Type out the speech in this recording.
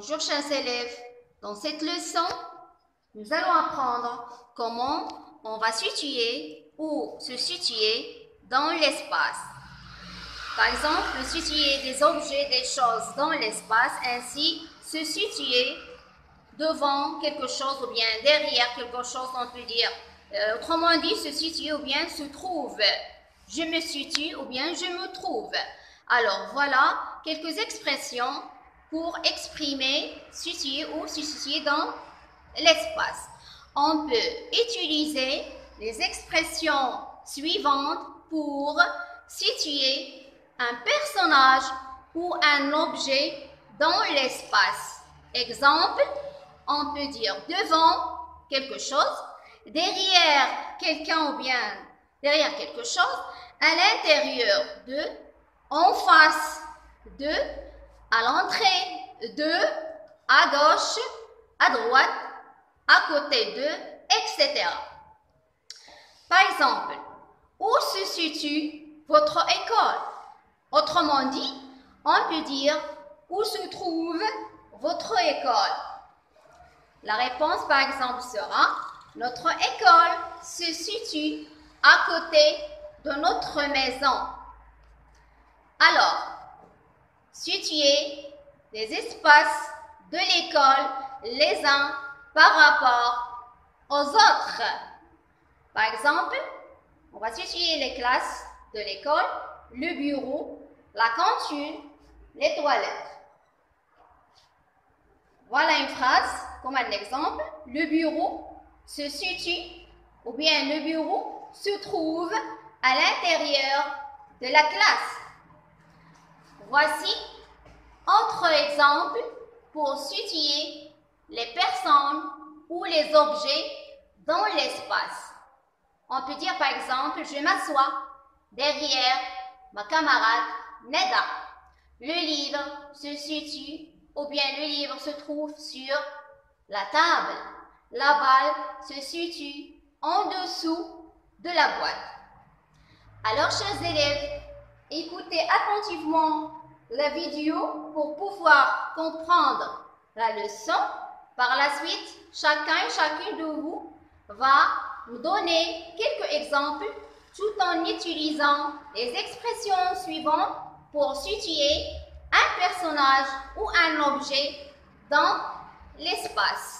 Bonjour chers élèves, dans cette leçon, nous allons apprendre comment on va situer ou se situer dans l'espace. Par exemple, situer des objets, des choses dans l'espace, ainsi se situer devant quelque chose ou bien derrière quelque chose, on peut dire. Autrement dit, se situer ou bien se trouve. Je me situe ou bien je me trouve. Alors voilà quelques expressions pour exprimer situer ou se situer dans l'espace. On peut utiliser les expressions suivantes pour situer un personnage ou un objet dans l'espace. Exemple, on peut dire devant quelque chose, derrière quelqu'un ou bien derrière quelque chose, à l'intérieur de, en face de, à l'entrée de, à gauche, à droite, à côté de, etc. Par exemple, où se situe votre école? Autrement dit, on peut dire où se trouve votre école? La réponse, par exemple, sera notre école se situe à côté de notre maison. Alors, situer les espaces de l'école les uns par rapport aux autres. Par exemple, on va situer les classes de l'école, le bureau, la cantine, les toilettes. Voilà une phrase comme un exemple. Le bureau se situe ou bien le bureau se trouve à l'intérieur de la classe. Voici autre exemple pour situer les personnes ou les objets dans l'espace. On peut dire par exemple, je m'assois derrière ma camarade Neda. Le livre se situe ou bien le livre se trouve sur la table. La balle se situe en dessous de la boîte. Alors, chers élèves, écoutez attentivement la vidéo pour pouvoir comprendre la leçon. Par la suite, chacun et chacune de vous va nous donner quelques exemples tout en utilisant les expressions suivantes pour situer un personnage ou un objet dans l'espace.